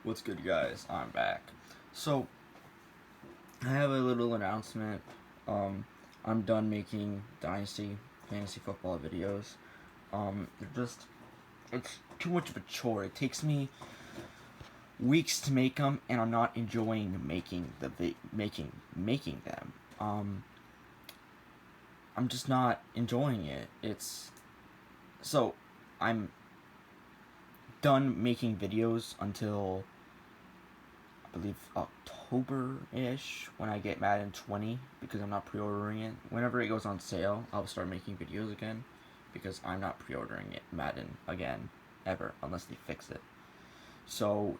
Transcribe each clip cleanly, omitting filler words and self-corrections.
What's good, guys? I'm back. So, I have a little announcement. Um, I'm done making Dynasty fantasy football videos. It's too much of a chore. It takes me weeks to make them, and I'm not enjoying making them. I'm just not enjoying it. So I'm done making videos until I believe October-ish when I get Madden 20 because I'm not pre-ordering it. Whenever it goes on sale, I'll start making videos again because I'm not pre-ordering it Madden again ever unless they fix it. So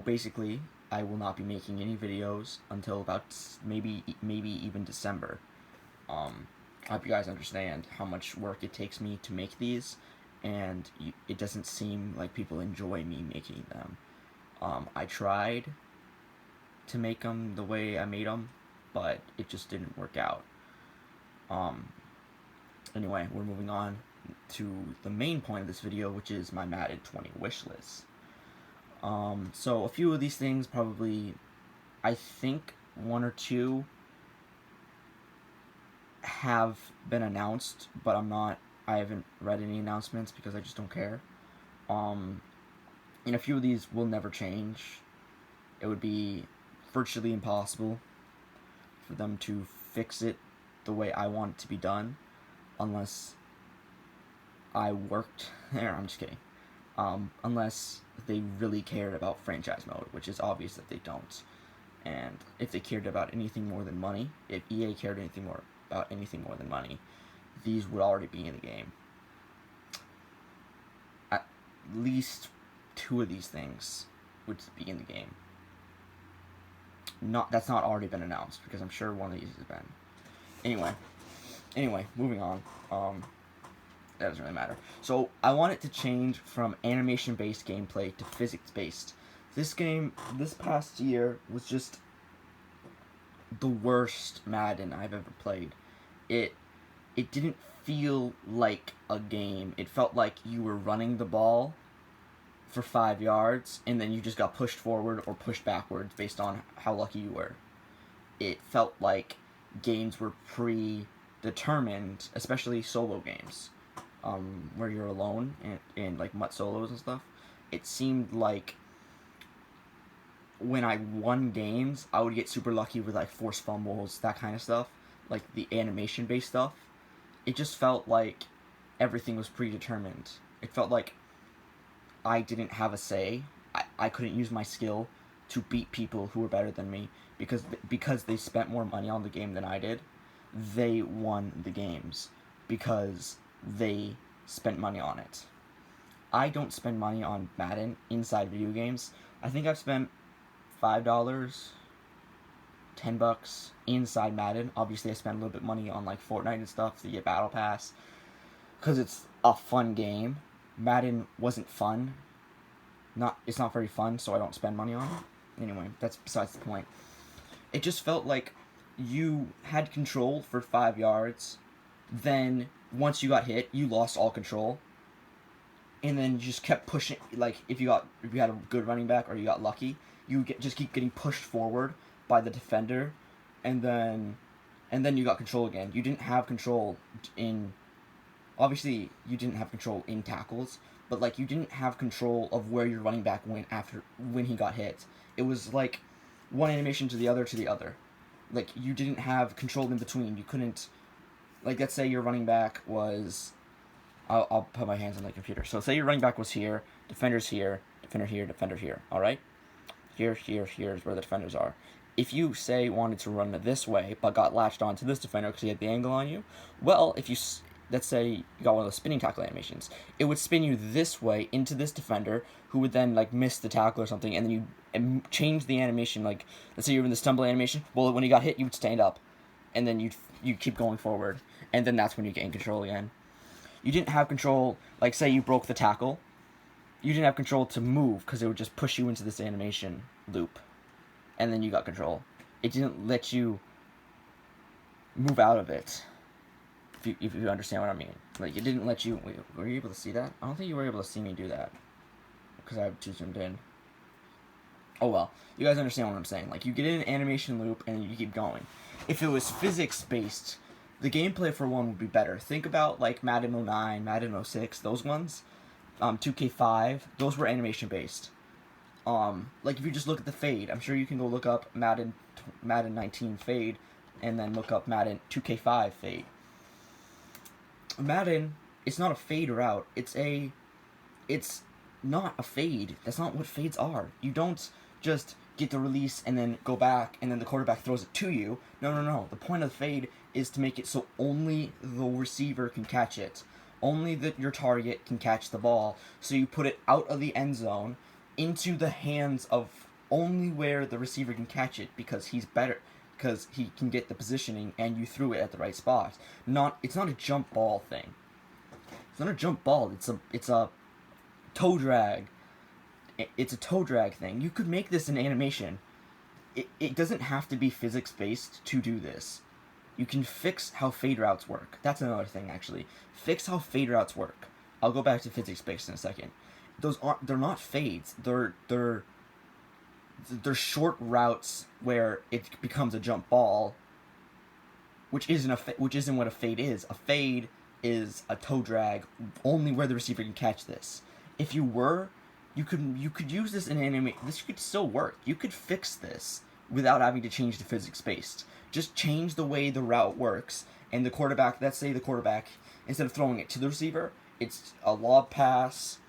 basically, I will not be making any videos until about maybe even December. I hope you guys understand how much work it takes me to make these, and it doesn't seem like people enjoy me making them. I tried to make them the way I made them, but it just didn't work out. Um, anyway, we're moving on to the main point of this video, which is my Madden 20 wish list. So a few of these things probably, I think one or two have been announced, but I haven't read any announcements because I just don't care. And a few of these will never change. It would be virtually impossible for them to fix it the way I want it to be done unless I worked there. I'm just kidding. Unless they really cared about franchise mode, which is obvious that they don't. And if they cared about anything more than money, if EA cared about anything more than money, these would already be in the game. At least two of these things would be in the game. That's not already been announced because I'm sure one of these has been. Anyway, moving on. That doesn't really matter. So I want it to change from animation-based gameplay to physics-based. This past year was just the worst Madden I've ever played. It didn't feel like a game. It felt like you were running the ball for 5 yards and then you just got pushed forward or pushed backwards based on how lucky you were. It felt like games were predetermined, especially solo games, where you're alone and like MUT solos and stuff. It seemed like when I won games, I would get super lucky with like forced fumbles, that kind of stuff, like the animation-based stuff. It just felt like everything was predetermined. It felt like I didn't have a say. I couldn't use my skill to beat people who were better than me because they spent more money on the game than I did. They won the games because they spent money on it. I don't spend money on Madden inside video games. I think I've spent $5, $10 inside Madden. Obviously, I spend a little bit of money on like Fortnite and stuff to get Battle Pass because it's a fun game. Madden wasn't fun. It's not very fun, so I don't spend money on it. Anyway, that's besides the point. It just felt like you had control for 5 yards, then once you got hit, you lost all control, and then you just kept pushing. Like if you had a good running back or you got lucky, just keep getting pushed forward by the defender, and then you got control again. You didn't have control in. Obviously, you didn't have control in tackles, but like you didn't have control of where your running back went when he got hit. It was like one animation to the other. Like you didn't have control in between. You couldn't, like, let's say your running back was. I'll put my hands on the computer. So say your running back was here, defender's here, defender here, defender here. All right, here is where the defenders are. If you say wanted to run this way but got latched onto this defender because he had the angle on you, well, if you let's say you got one of those spinning tackle animations, it would spin you this way into this defender who would then like miss the tackle or something, and then you change the animation. Like let's say you're in the stumble animation. Well, when you got hit, you would stand up, and then you keep going forward, and then that's when you gain control again. You didn't have control. Like say you broke the tackle, you didn't have control to move because it would just push you into this animation loop, and then you got control. It didn't let you move out of it. If you understand what I mean. Like, it didn't let you. Wait, were you able to see that? I don't think you were able to see me do that because I have too zoomed in. Oh well, you guys understand what I'm saying. Like, you get in an animation loop and you keep going. If it was physics based, the gameplay for one would be better. Think about like Madden 09, Madden 06, those ones. 2K5, those were animation based. Like if you just look at the fade, I'm sure you can go look up Madden 19 fade, and then look up Madden 2K5 fade. Madden, it's not a fade route. It's not a fade. That's not what fades are. You don't just get the release and then go back and then the quarterback throws it to you. No, no, no. The point of the fade is to make it so only the receiver can catch it. Only your target can catch the ball. So you put it out of the end zone into the hands of only where the receiver can catch it, because he's better, because he can get the positioning and you threw it at the right spot. It's not a jump ball thing. It's not a jump ball. It's a toe drag. It's a toe drag thing. You could make this an animation. It doesn't have to be physics based to do this. You can fix how fade routes work. That's another thing, actually. Fix how fade routes work. I'll go back to physics based in a second. They're not fades. They're short routes where it becomes a jump ball, which isn't what a fade is. A fade is a toe drag only where the receiver can catch this. If you could use this in anime. This could still work. You could fix this without having to change the physics based. Just change the way the route works, and the quarterback. Let's say the quarterback, instead of throwing it to the receiver, it's a lob pass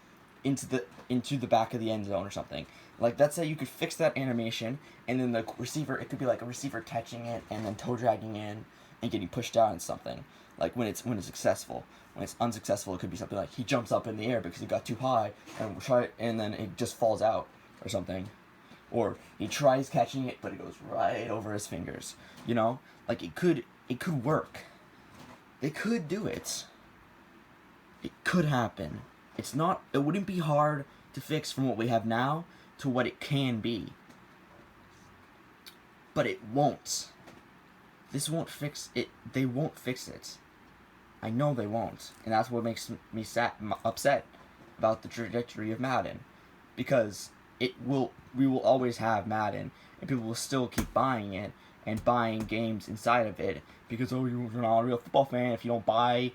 into the back of the end zone or something. Like, let's say you could fix that animation, and then the receiver, it could be like a receiver catching it and then toe dragging in and getting pushed out and something. Like when it's successful. When it's unsuccessful, it could be something like he jumps up in the air because he got too high and then it just falls out or something. Or he tries catching it, but it goes right over his fingers. You know, like it could work. They could do it. It could happen. It wouldn't be hard to fix from what we have now to what it can be. But it won't. This won't fix it. They won't fix it. I know they won't. And that's what makes me upset about the trajectory of Madden. Because we will always have Madden, and people will still keep buying it and buying games inside of it because, oh, you're not a real football fan if you don't buy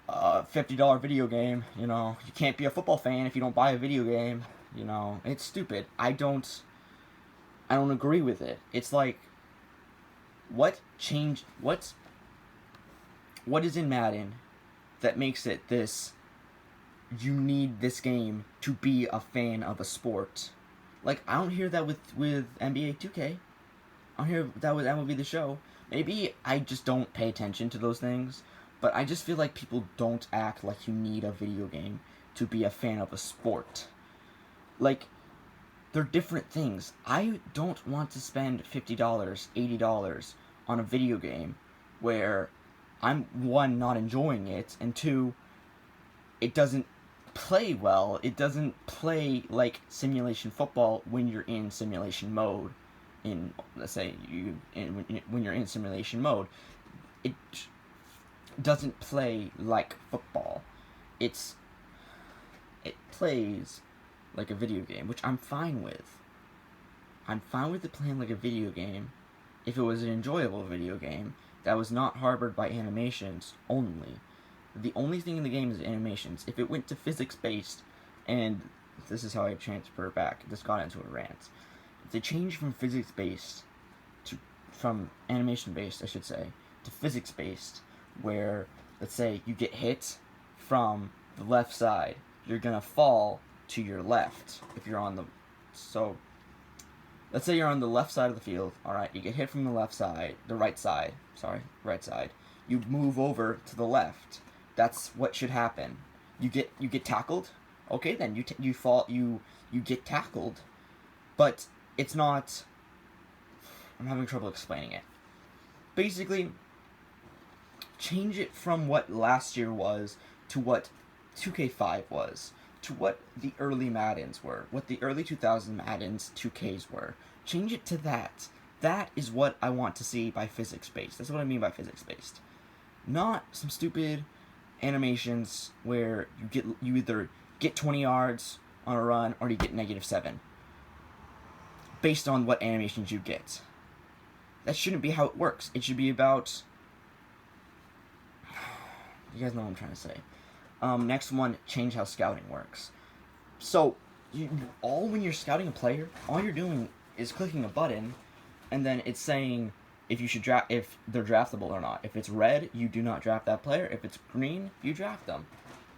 a $50 video game. You know, you can't be a football fan if you don't buy a video game. You know, it's stupid. I don't agree with it. It's like, what is in Madden that makes it this? You need this game to be a fan of a sport. Like, I don't hear that with NBA 2K. I don't hear that with MLB The Show. Maybe I just don't pay attention to those things, but I just feel like people don't act like you need a video game to be a fan of a sport. Like, they're different things. I don't want to spend $50, $80 on a video game where I'm, one, not enjoying it, and two, it doesn't play well. It doesn't play like simulation football when you're in simulation mode. Let's say when you're in simulation mode, it doesn't play like football. It plays like a video game, which I'm fine with. I'm fine with it playing like a video game if it was an enjoyable video game that was not harbored by animations only. The only thing in the game is animations. If it went to physics-based, and this is how I transfer back, this got into a rant. If they change from physics-based from animation-based, I should say, to physics-based, where, let's say, you get hit from the left side, you're gonna fall to your left if you're on the... So, let's say you're on the left side of the field, alright, you get hit from the right side. You move over to the left. That's what should happen. You get tackled. Okay, then you fall. You get tackled, but it's not. I'm having trouble explaining it. Basically, change it from what last year was to what 2K5 was, to what the early Maddens were, what the early 2000 Maddens 2Ks were. Change it to that. That is what I want to see by physics-based. That's what I mean by physics-based. Not some stupid animations where you either get 20 yards on a run or you get -7. based on what animations you get. That shouldn't be how it works. It should be about... You guys know what I'm trying to say. Next one, change how scouting works. So, when you're scouting a player, all you're doing is clicking a button, and then it's saying if they're draftable or not. If it's red, you do not draft that player. If it's green, you draft them.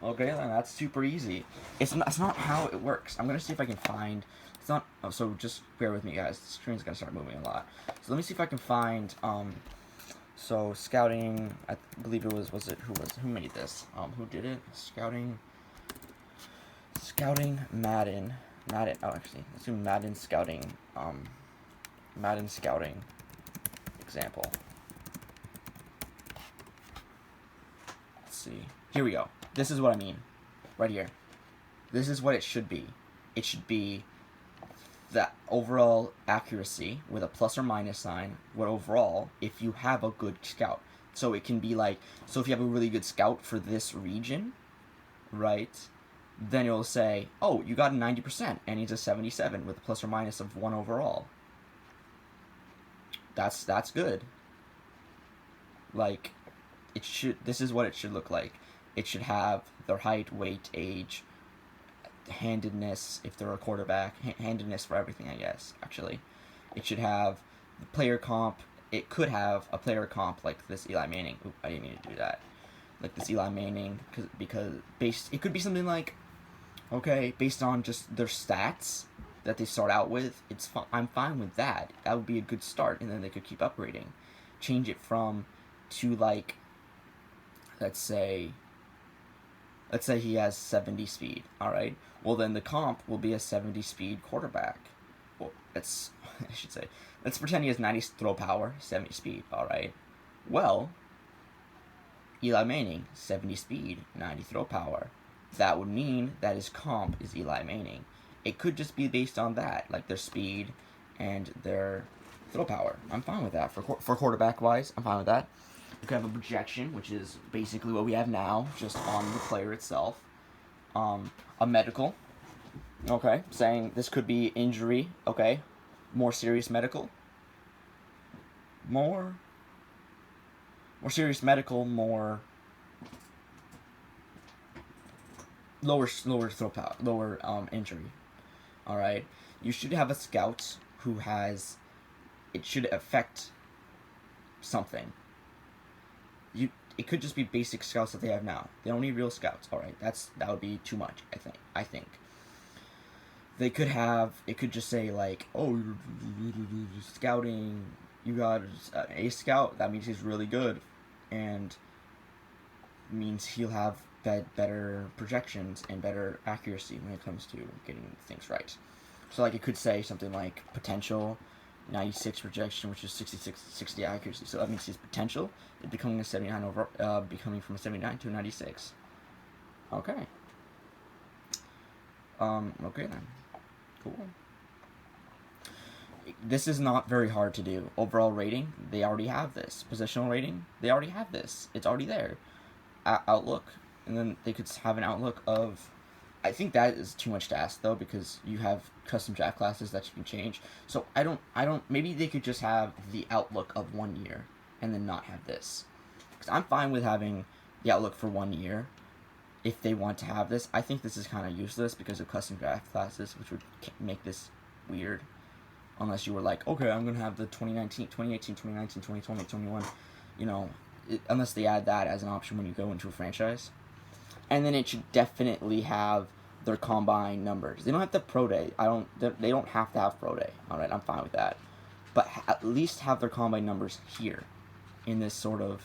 Okay, then that's super easy. It's not how it works. I'm gonna see if I can find. It's not. Oh, so just bear with me, guys. The screen's gonna start moving a lot. So let me see if I can find. So scouting. I believe it was who made this? Who did it? Scouting Madden. Oh, actually, let's do Madden scouting. Madden scouting example. Let's see. Here we go. This is what I mean. Right here. This is what it should be. It should be the overall accuracy with a plus or minus sign. What overall, if you have a good scout. So it can be like, so if you have a really good scout for this region, right, then it'll say, oh, you got a 90% and he's a 77 with a plus or minus of 1 overall. That's good. Like, this is what it should look like. It should have their height, weight, age, handedness, if they're a quarterback, handedness for everything, I guess, actually. It should have the player comp. It could have a player comp like this Eli Manning. Oop, I didn't mean to do that. Like this Eli Manning, because it could be something like, okay, based on just their stats that they start out with, I'm fine with that. That would be a good start, and then they could keep upgrading. Change it to like, let's say he has 70 speed, alright? Well, then the comp will be a 70 speed quarterback. Well, I should say, let's pretend he has 90 throw power, 70 speed, alright? Well, Eli Manning, 70 speed, 90 throw power. That would mean that his comp is Eli Manning. It could just be based on that, like their speed and their throw power. I'm fine with that. For quarterback-wise, I'm fine with that. We could have a projection, which is basically what we have now, just on the player itself. A medical, okay, saying this could be injury, okay, more serious medical. More serious medical, more lower throw power, lower injury. All right, you should have a scout who has. It should affect something. It could just be basic scouts that they have now. They don't need real scouts. All right, that would be too much. I think. They could have. It could just say like, oh, you're scouting. You got a scout. That means he's really good, and means he'll have better projections and better accuracy when it comes to getting things right. So like it could say something like potential 96 projection, which is 60 accuracy. So that means his potential is becoming a 79 over, becoming from a 79 to a 96. Okay. Okay then. Cool. This is not very hard to do. Overall rating, they already have this. Positional rating, they already have this. It's already there. Outlook, and then they could have an outlook of. I think that is too much to ask though, because you have custom draft classes that you can change. So I don't. Maybe they could just have the outlook of 1 year, and then not have this. Because I'm fine with having the outlook for 1 year, if they want to have this. I think this is kind of useless because of custom draft classes, which would make this weird. Unless you were like, okay, I'm going to have the 2018, 2019, 2020, 21, you know, unless they add that as an option when you go into a franchise. And then it should definitely have their combine numbers. They don't have the pro day. They don't have to have pro day. All right, I'm fine with that. But at least have their combine numbers here in this sort of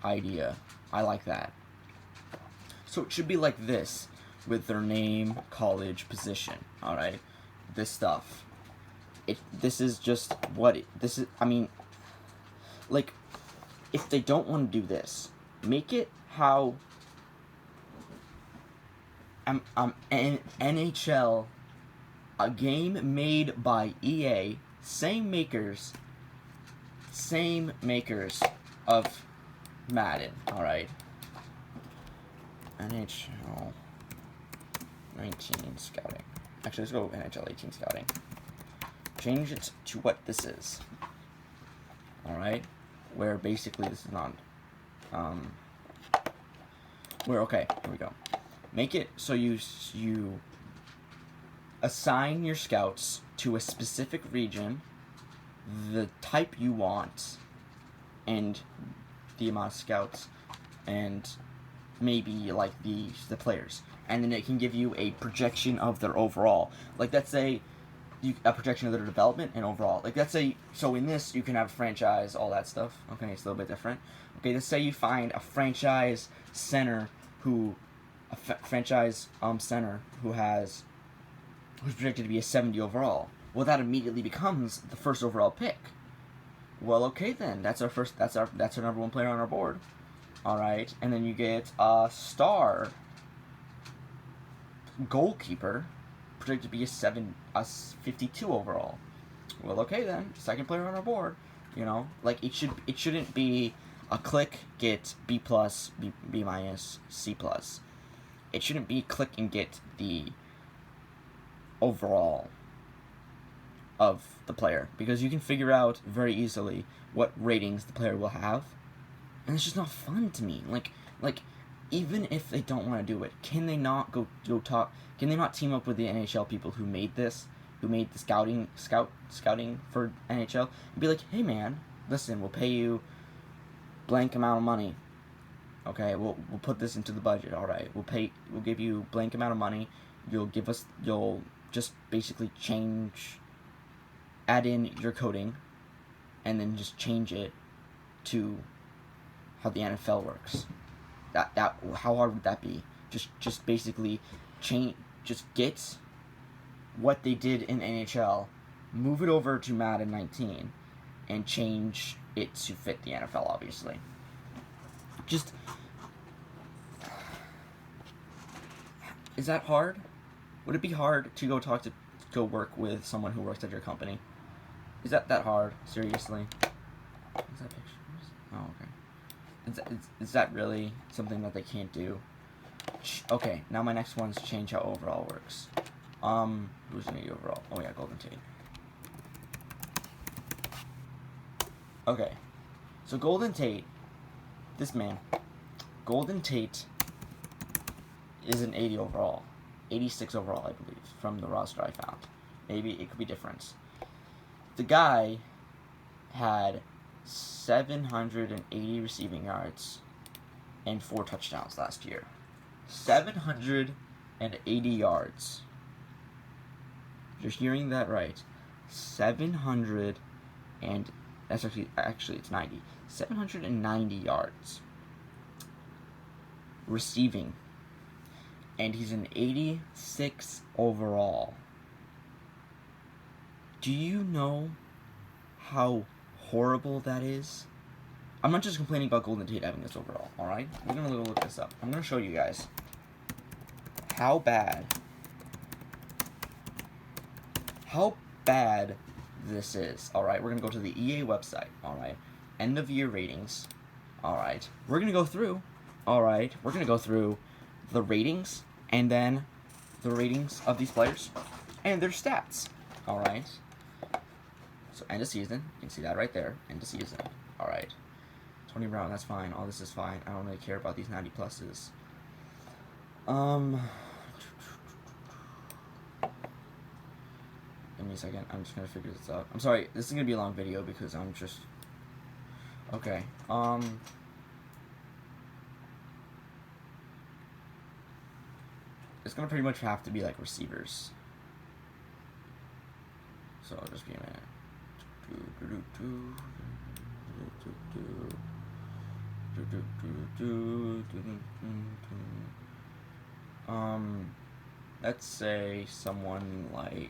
idea. I like that. So it should be like this with their name, college, position. All right, this stuff. This is just what this is. I mean, like, if they don't want to do this, make it how NHL, a game made by EA, same makers of Madden. All right, NHL 19 scouting. Actually, let's go NHL 18 scouting. change it to what this is. Alright? Where basically this is not, okay, here we go. Make it so you assign your scouts to a specific region, the type you want, and the amount of scouts, and maybe like the players, and then it can give you a projection of their overall. Like, let's say a projection of their development and overall. Like, let's say, so in this you can have a franchise, all that stuff. Okay, it's a little bit different. Okay, let's say you find a franchise center who's projected to be a 70 overall. Well, that immediately becomes the first overall pick. Well, okay then, that's our number one player on our board. All right, and then you get a star goalkeeper projected to be a 52 overall. Well, okay then, second player on our board. You know, like it shouldn't be a click get B plus, B minus, C plus. It shouldn't be click and get the overall of the player, because you can figure out very easily what ratings the player will have, and it's just not fun to me. Like even if they don't want to do it, can they not go talk? Can they not team up with the NHL people who made this, who made the scouting for NHL, and be like, hey man, listen, we'll pay you blank amount of money. Okay, we'll put this into the budget. All right, we'll give you blank amount of money. You'll just basically add in your coding, and then just change it to how the NFL works. How hard would that be? Just basically get what they did in NHL, move it over to Madden 19, and change it to fit the NFL, obviously. Is that hard? Would it be hard to go work with someone who works at your company? Is that hard? Seriously? Is that pictures? Oh, okay. Is that really something that they can't do? Okay, now my next one's change how overall works. Who's gonna be overall? Oh yeah, Golden Tate. Okay, so Golden Tate, this man, Golden Tate is an 80 overall. 86 overall, I believe, from the roster I found. Maybe it could be different. The guy had 780 receiving yards and 4 touchdowns last year. 780 yards. You're hearing that right. 700 and that's actually it's 90. 790 yards receiving. And he's an 86 overall. Do you know how horrible that is? I'm not just complaining about Golden Tate having this overall, alright? We're gonna look this up. I'm gonna show you guys how bad this is. Alright, we're gonna go to the EA website, alright? End of year ratings. Alright. We're gonna go through the ratings, and then the ratings of these players and their stats. Alright. So end of season, you can see that right there. End of season. Alright. Tony Brown, that's fine. All this is fine. I don't really care about these 90 pluses. Give me a second. I'm just gonna figure this out. I'm sorry, this is gonna be a long video because I'm just okay. It's gonna pretty much have to be like receivers. So I'll just be a minute. Let's say someone like,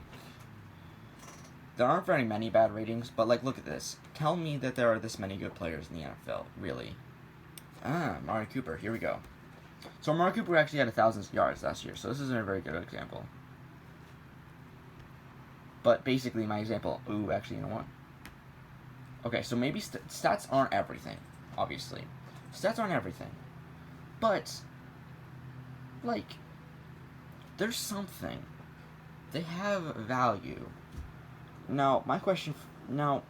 there aren't very many bad ratings, but like, look at this. Tell me that there are this many good players in the NFL, really. Amari Cooper, here we go. So Amari Cooper actually had 1,000 yards last year, so this isn't a very good example. But basically my example, actually, you know what? Okay, so maybe stats aren't everything, obviously. Stats aren't everything. But, like, there's something. They have value Now, my question, now,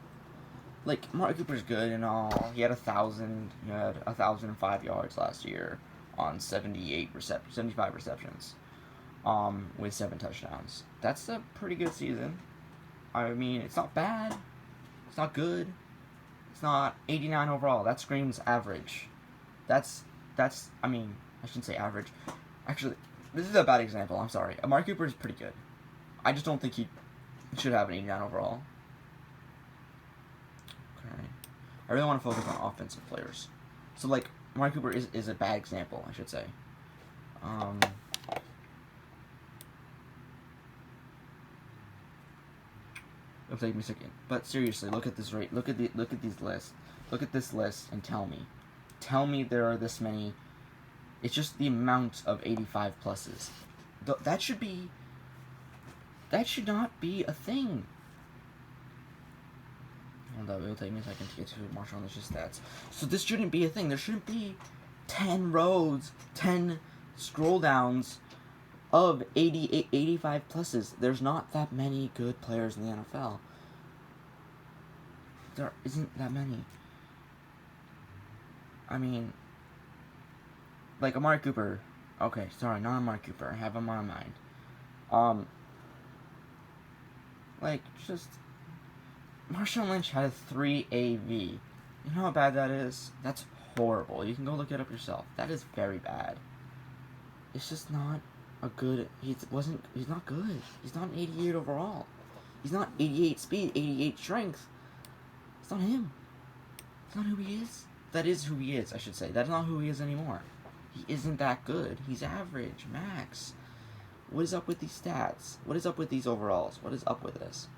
like, Mark Cooper's good and all. He had 1,005 yards last year on 75 receptions, with 7 touchdowns. That's a pretty good season. I mean, it's not bad. It's not good. It's not 89 overall. That screams average. That's. I mean, I shouldn't say average. Actually, this is a bad example. I'm sorry. Amari Cooper is pretty good. I just don't think he should have an 89 overall. Okay. I really want to focus on offensive players. So, like, Amari Cooper is a bad example, I should say. It'll take me a second. But seriously, look at this rate. Look at these lists. Look at this list and tell me. Tell me there are this many. It's just the amount of 85 pluses. That should not be a thing. Hold up, it'll take me a second to get to Marshall Lynch's stats. So this shouldn't be a thing. There shouldn't be 10 rows, 10 scroll downs of 85 pluses. There's not that many good players in the NFL. There isn't that many. I mean, like Amari Cooper. Okay, sorry, not Amari Cooper. I have him on my mind. Like, just Marshawn Lynch had a 3 AV. You know how bad that is? That's horrible. You can go look it up yourself. That is very bad. It's just not a good. He's not good. He's not an 88 overall. He's not 88 speed, 88 strength. It's not him. It's not who he is. That is who he is, I should say. That's not who he is anymore. He isn't that good. He's average, max. What is up with these stats? What is up with these overalls? What is up with this?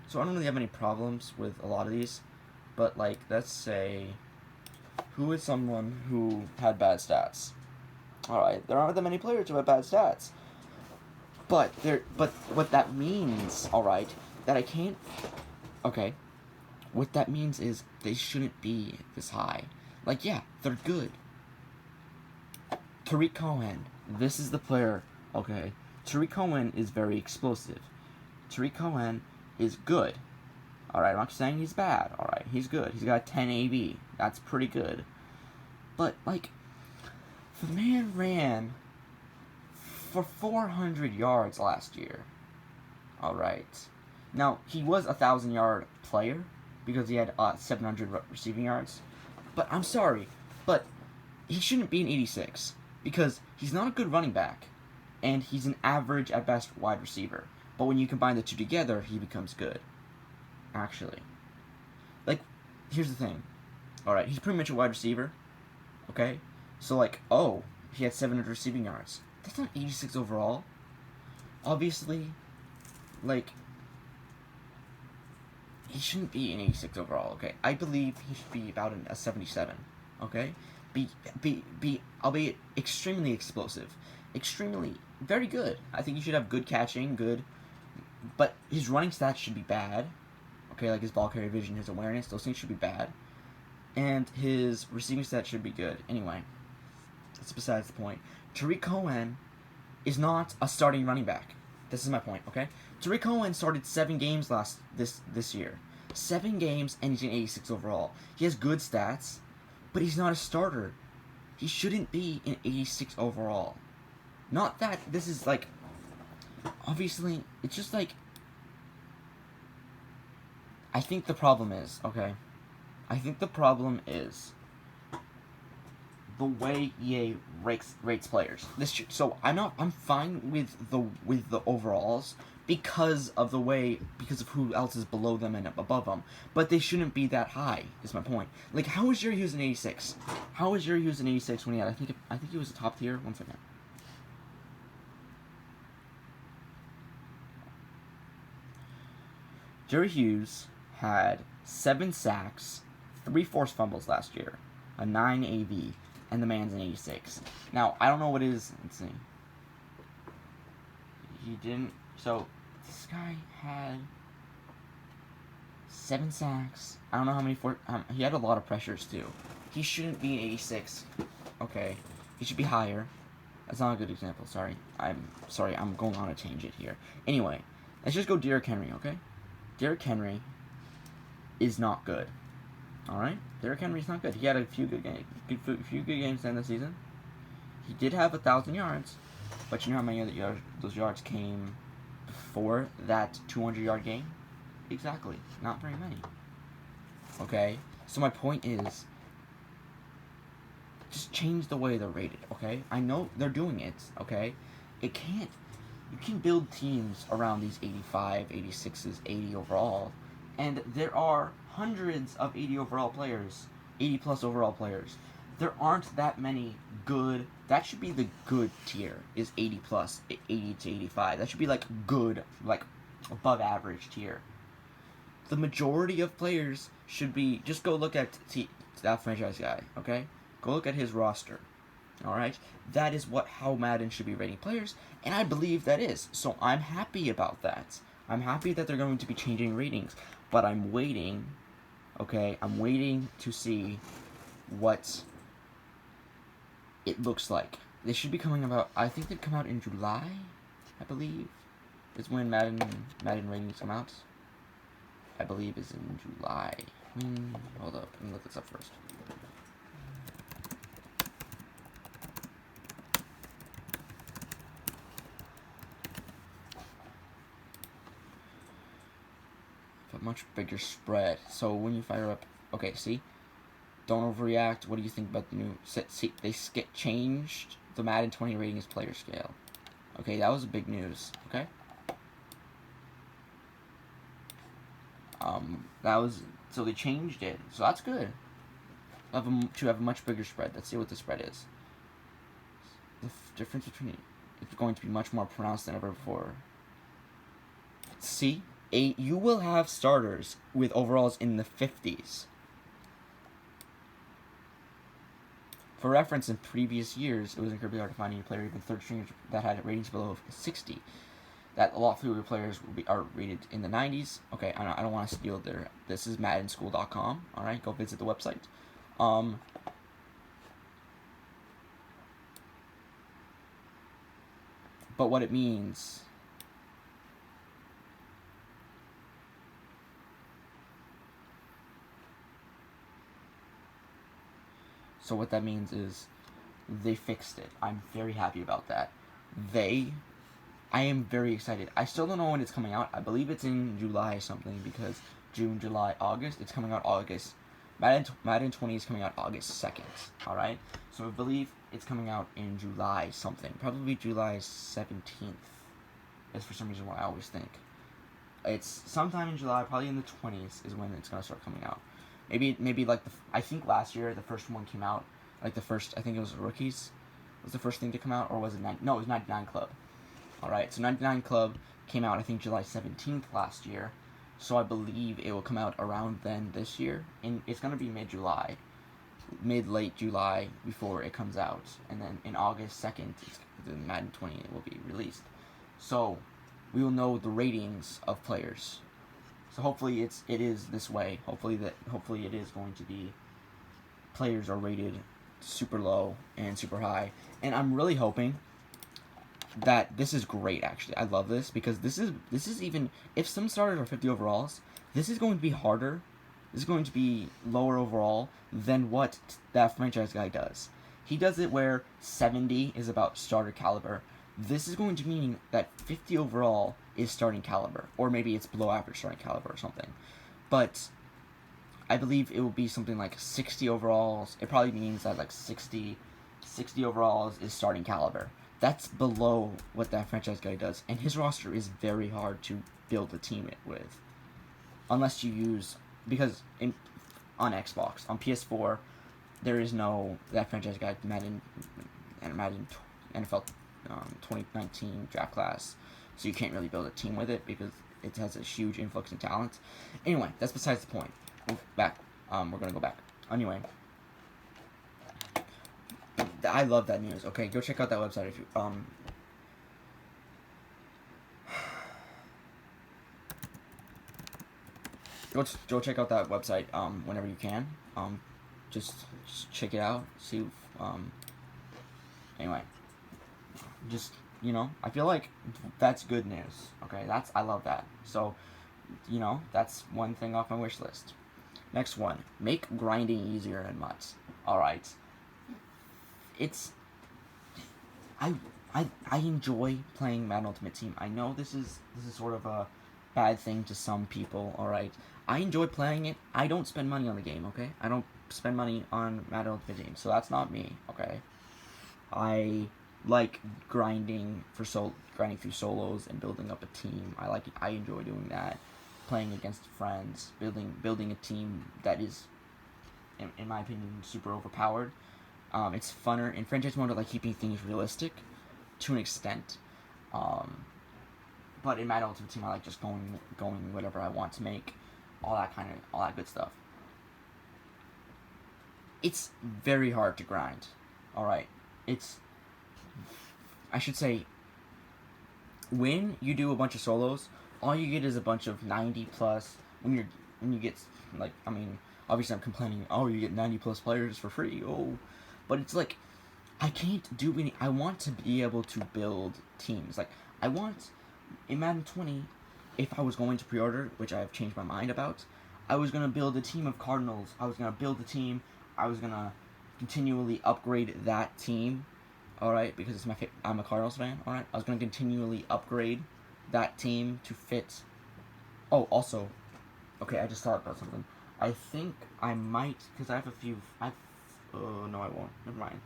So I don't really have any problems with a lot of these, but like, let's say, who is someone who had bad stats? Alright, there aren't that many players who have bad stats. But what that means, alright, that I can't, okay, what that means is they shouldn't be this high. Like, yeah, they're good. Tariq Cohen, this is the player, okay. Tariq Cohen is very explosive. Tariq Cohen is good. Alright, I'm not saying he's bad. Alright, he's good. He's got 10 AV. That's pretty good. But, like, the man ran for 400 yards last year. Alright. Now, he was a 1,000-yard player because he had 700 receiving yards. But I'm sorry, but he shouldn't be an 86 because he's not a good running back, and he's an average at best wide receiver. But when you combine the two together, he becomes good. Actually, like, here's the thing. All right, he's pretty much a wide receiver. Okay, so like, oh, he had 700 receiving yards. That's not 86 overall. Obviously, like, he shouldn't be an 86 overall, okay? I believe he should be about a 77, okay? Albeit extremely explosive. Extremely, very good. I think he should have good catching, good, but his running stats should be bad, okay? Like his ball carrier vision, his awareness, those things should be bad. And his receiving stats should be good. Anyway, that's besides the point. Tariq Cohen is not a starting running back. This is my point, okay? Tariq Cohen started 7 games this year. 7 games, and he's an 86 overall. He has good stats, but he's not a starter. He shouldn't be an 86 overall. Not that this is like, obviously, it's just like, I think the problem is, okay? I think the problem is the way EA rates players. So I'm fine with the overalls because of who else is below them and above them. But they shouldn't be that high. Is my point. Like, how is Jerry Hughes an 86? How is Jerry Hughes an 86 when he had I think he was a top tier. 1 second. Jerry Hughes had 7 sacks, 3 forced fumbles last year, a 9 AV. And the man's an 86. Now, I don't know what his... Let's see. He didn't... So, this guy had 7 sacks. I don't know how many... he had a lot of pressures, too. He shouldn't be an 86. Okay. He should be higher. That's not a good example. Sorry. I'm going on a tangent here. Anyway. Let's just go Derrick Henry, okay? Derrick Henry is not good. All right, Derrick Henry's not good. He had a few good games, few good games in the season. He did have 1,000 yards, but you know how many of those yards came before that 200-yard game? Exactly, not very many. Okay, so my point is, just change the way they're rated. Okay, I know they're doing it. Okay, you can build teams around these 85, 86s, 80 overall, and there are hundreds of 80 overall players, 80 plus overall players. There aren't that many good. That should be the good tier, is 80 plus, 80 to 85. That should be like good, like above average tier. The majority of players should be, just go look at that franchise guy, okay? Go look at his roster. Alright? That is how Madden should be rating players, and I believe that is. So I'm happy about that. I'm happy that they're going to be changing ratings, but I'm waiting, okay? I'm waiting to see what it looks like. They should be coming about, I think they'd come out in July, I believe. Is when Madden ratings come out. I believe is in July. Hold up, let me look this up first. A much bigger spread. So when you fire up, okay, see, don't overreact. What do you think about the new? See, they changed the Madden 20 ratings player scale. Okay, that was big news. Okay. So they changed it. So that's good. To have a much bigger spread. Let's see what the spread is. The difference between it's going to be much more pronounced than ever before. See, you will have starters with overalls in the 50s. For reference, in previous years, it was incredibly hard to find any player, even third stringers, that had ratings below 60. That a lot fewer players are rated in the 90s. Okay, I don't want to steal their. This is maddenschool.com. All right, go visit the website. But what it means. So what that means is they fixed it. I'm very happy about that. I am very excited. I still don't know when it's coming out. I believe it's in July something, because June, July, August. It's coming out August. Madden 20 is coming out August 2nd. Alright? So I believe it's coming out in July something. Probably July 17th. Is for some reason what I always think. It's sometime in July, probably in the 20s is when it's going to start coming out. Maybe like I think last year the first one came out, like the first, I think it was Rookies was the first thing to come out, or was it no, it was 99 Club. Alright, so 99 Club came out, I think, July 17th last year, so I believe it will come out around then this year, and it's going to be mid-July, late July before it comes out, and then in August 2nd, the Madden 20 will be released. So, we will know the ratings of players. So hopefully it is this way. Hopefully it is going to be players are rated super low and super high. And I'm really hoping that this is great, actually. I love this, because this is even, if some starters are 50 overalls, this is going to be harder. This is going to be lower overall than what that franchise guy does. He does it where 70 is about starter caliber. This is going to mean that 50 overall is starting caliber, or maybe it's below average starting caliber or something. But I believe it will be something like 60 overalls. It probably means that like 60 overalls is starting caliber. That's below what that franchise guy does, and his roster is very hard to build a team with, unless you use, because on Xbox, on PS4, there is no that franchise guy Madden NFL 2019 draft class, so you can't really build a team with it because it has a huge influx in talent. Anyway, that's besides the point. Back, we're gonna go back. Anyway, I love that news. Okay, go check out that website if you go check out that website whenever you can. Just check it out. See anyway, just I feel like that's good news. Okay, I love that. So, that's one thing off my wish list. Next one, make grinding easier in MUTs. All right, it's I I enjoy playing Madden Ultimate Team. I know this is sort of a bad thing to some people. All right, I enjoy playing it. I don't spend money on the game. Okay, I don't spend money on Madden Ultimate Team, so that's not me. Okay, I like grinding through solos and building up a team. I enjoy doing that, playing against friends, building a team that is, in my opinion, super overpowered. It's funner in franchise mode. I like keeping things realistic, to an extent. But in my Ultimate Team, I like just going whatever I want to make, all that good stuff. It's very hard to grind. All right, I should say, when you do a bunch of solos, all you get is a bunch of 90 plus. When you get, like, I mean, obviously I'm complaining. Oh, you get 90 plus players for free. Oh, but it's like, I can't do any. I want to be able to build teams. Like, I want in Madden 20, if I was going to pre-order, which I have changed my mind about, I was gonna build a team of Cardinals. I was gonna build a team. I was gonna continually upgrade that team. All right, because I'm a Cardinals fan. All right, I was gonna continually upgrade that team to fit. Oh, also, okay, I just thought about something. I think I might, because I have a few. No, I won't. Never mind.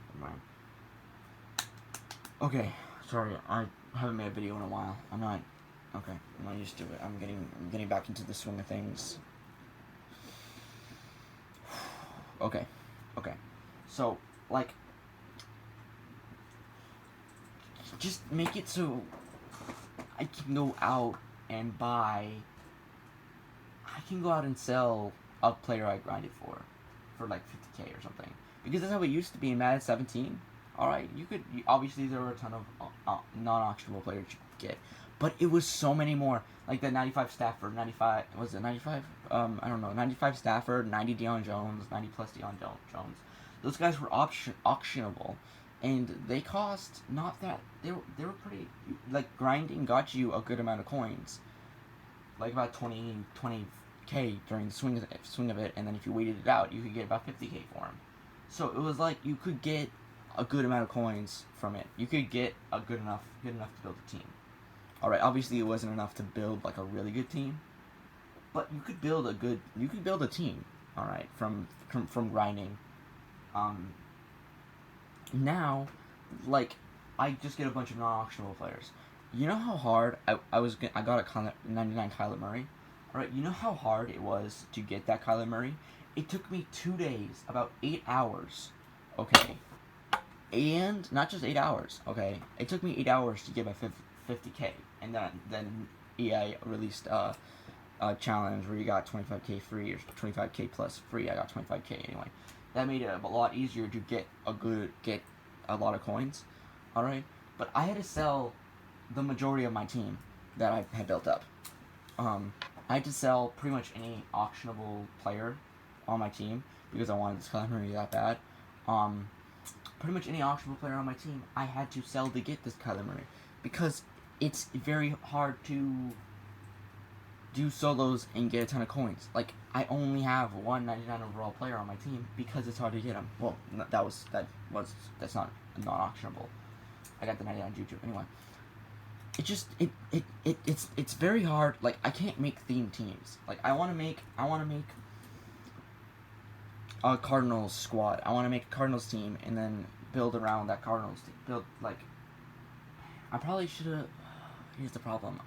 Okay, sorry, I haven't made a video in a while. I'm not used to it. I'm getting back into the swing of things. Okay. So, like, just make it so I can go out and sell a player I grinded for like 50K or something. Because that's how it used to be in Madden 17. Alright, obviously there were a ton of non-auctionable players you could get. But it was so many more. Like the 95 Stafford, 95, was it 95? I don't know, 95 Stafford, 90 Deion Jones, 90 plus Deion Jones. Those guys were auctionable. And they cost not that, they were pretty, like, grinding got you a good amount of coins. Like about 20K during the swing of it, and then if you waited it out, you could get about 50K for them. So it was like you could get a good amount of coins from it. You could get a good enough to build a team. All right, obviously it wasn't enough to build like a really good team, but you could build a team. All right, from grinding. Now, like, I just get a bunch of non-auctionable players. You know how hard I got a 99 Kyler Murray? Alright, you know how hard it was to get that Kyler Murray? It took me 2 days, about 8 hours, okay? And, not just 8 hours, okay? It took me 8 hours to get my 50K, and then EA released a challenge where you got 25K free, or 25K plus free. I got 25K anyway. That made it a lot easier to get a lot of coins, alright? But I had to sell the majority of my team that I had built up. I had to sell pretty much any auctionable player on my team because I wanted this Kyler Murray that bad. Pretty much any auctionable player on my team I had to sell to get this Kyler Murray because it's very hard to do solos and get a ton of coins. Like, I only have one 99 overall player on my team because it's hard to get him. Well, that's not auctionable. I got the 99 Juju anyway. It's very hard. Like, I can't make theme teams. Like, I want to make a Cardinals squad. I want to make a Cardinals team and then build around that Cardinals team. I probably should have. Here's the problem.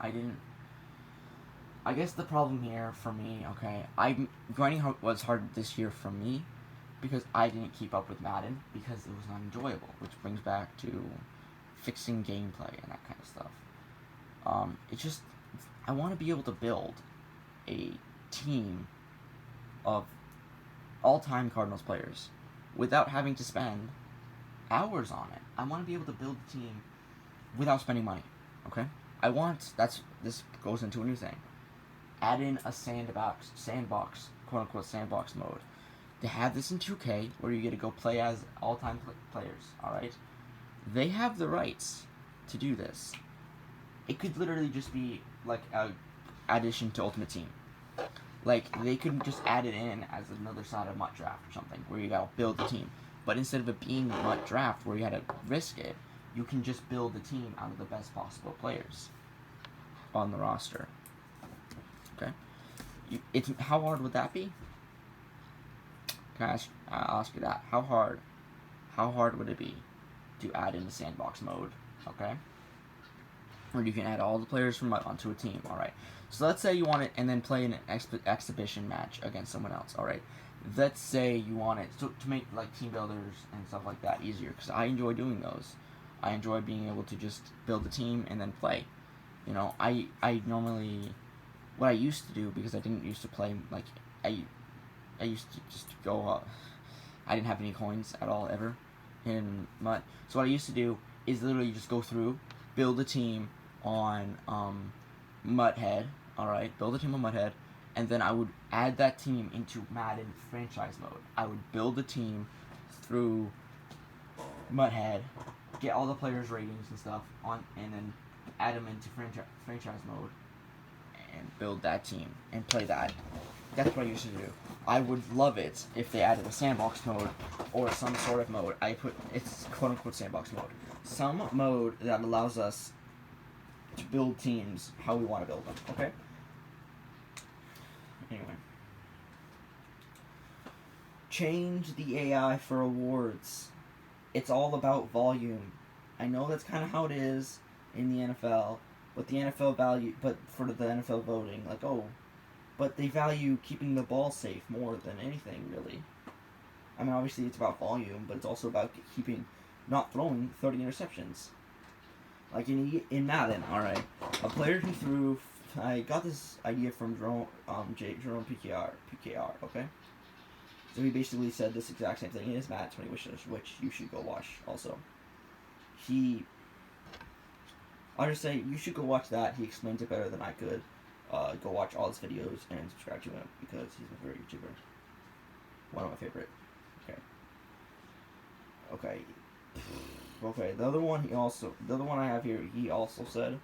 I guess the problem here for me, okay, grinding was hard this year for me because I didn't keep up with Madden because it was not enjoyable, which brings back to fixing gameplay and that kind of stuff. I want to be able to build a team of all-time Cardinals players without having to spend hours on it. I want to be able to build a team without spending money, okay? This goes into a new thing. Add in a sandbox, quote-unquote sandbox mode. They have this in 2K, where you get to go play as all-time players, alright? They have the rights to do this. It could literally just be like a addition to Ultimate Team. Like, they could just add it in as another side of MUT Draft or something, where you gotta build a team. But instead of it being MUT Draft, where you had to risk it, you can just build a team out of the best possible players on the roster. Okay? How hard would that be? Can I'll ask you that. How hard would it be to add in the sandbox mode? Okay? Or you can add all the players from MUT onto a team, alright? So let's say you want it and then play an exhibition match against someone else, alright? Let's say you want it to make like team builders and stuff like that easier, because I enjoy doing those. I enjoy being able to just build a team and then play. You know, I normally, what I used to do, because I didn't used to play, like, I used to just go, I didn't have any coins at all ever in MUT. So what I used to do is literally just go through, build a team on Muthead, alright, build a team on Muthead, and then I would add that team into Madden franchise mode. I would build a team through Muthead, get all the players' ratings and stuff, and then add them into franchise mode, and build that team, and play that. That's what I used to do. I would love it if they added a sandbox mode, or some sort of mode. It's quote-unquote sandbox mode. Some mode that allows us to build teams how we want to build them, okay? Anyway. Change the AI for awards. It's all about volume. I know that's kind of how it is in the NFL, but the NFL for the NFL voting, like, but they value keeping the ball safe more than anything, really. I mean, obviously it's about volume, but it's also about not throwing 30 interceptions. Like in Madden, alright. A player who threw, I got this idea from Jerome PKR, okay? So he basically said this exact same thing in his Madden 20 wishlist, which you should go watch also. I'll just say, you should go watch that. He explains it better than I could. Go watch all his videos and subscribe to him, because he's my favorite YouTuber. One of my favorite. Okay, the other one I have here, he also said,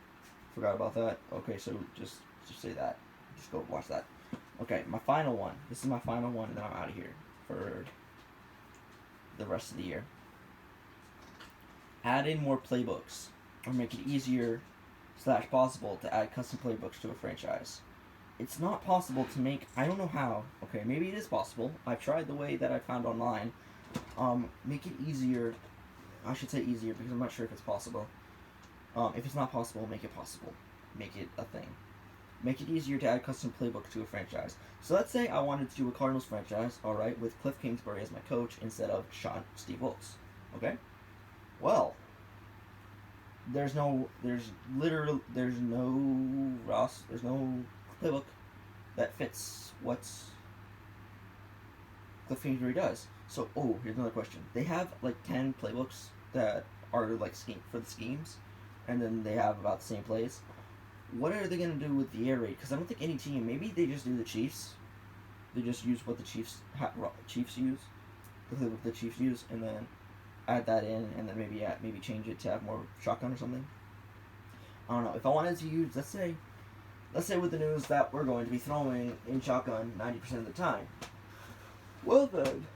forgot about that. Okay, so just say that. Just go watch that. Okay, my final one. This is my final one, and then I'm out of here for the rest of the year. Add in more playbooks, or make it easier / possible to add custom playbooks to a franchise. It's not possible to make, I don't know how. Okay, maybe it is possible. I've tried the way that I found online. Make it easier. I should say easier, because I'm not sure if it's possible. If it's not possible, make it possible. Make it a thing. Make it easier to add custom playbooks to a franchise. So let's say I wanted to do a Cardinals franchise, alright, with Cliff Kingsbury as my coach instead of Steve Wilkes. Okay? Well, there's no playbook that fits what Cliff Kingsbury does. So, here's another question. They have like 10 playbooks that are like for the schemes, and then they have about the same plays. What are they going to do with the air raid? Because I don't think any team, maybe they just do the Chiefs. They just use what the Chiefs use, the playbook the Chiefs use, and then add that in, and then maybe change it to have more shotgun or something. I don't know. If I wanted to use, let's say with the news that we're going to be throwing in shotgun 90% of the time. Well then,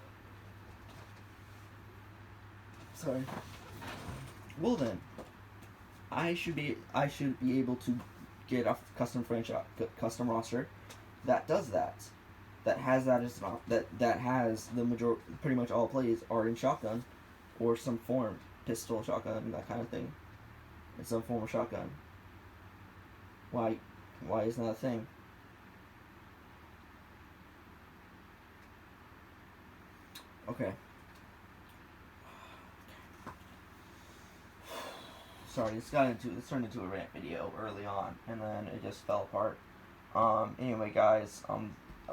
I should be able to get a custom roster that does that. That has that as that has the pretty much all plays are in shotgun, or some form, pistol, shotgun, that kind of thing. In some form of shotgun. Why isn't that a thing? Okay. Sorry, this turned into a rant video early on, and then it just fell apart. Anyway, guys, I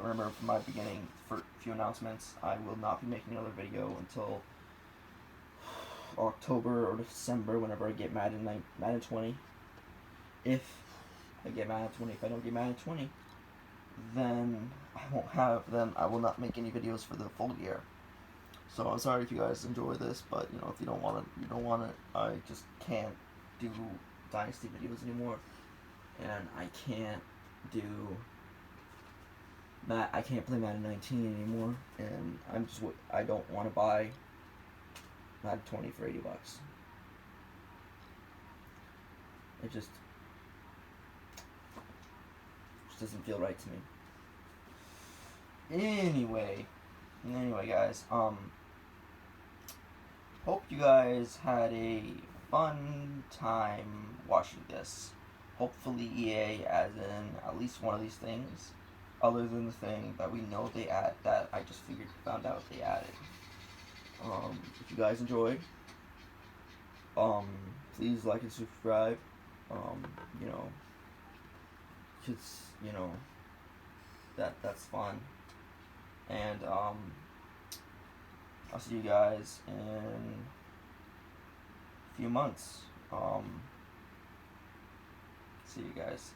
remember from my beginning, for a few announcements, I will not be making another video until October or December, whenever I get Madden 20. If I get Madden 20, if I don't get Madden 20, then I will not make any videos for the full year. So I'm sorry if you guys enjoy this, but if you don't want it, I just can't do Dynasty videos anymore, and I can't do I can't play Madden 19 anymore, and I don't want to buy Madden 20 for $80. It just doesn't feel right to me. Anyway, guys, hope you guys had a fun time watching this. Hopefully EA adds in at least one of these things, other than the thing that we know they add, that I just found out they added. If you guys enjoyed, please like and subscribe. You know, cause that's fun. And I'll see you guys in a few months. See you guys.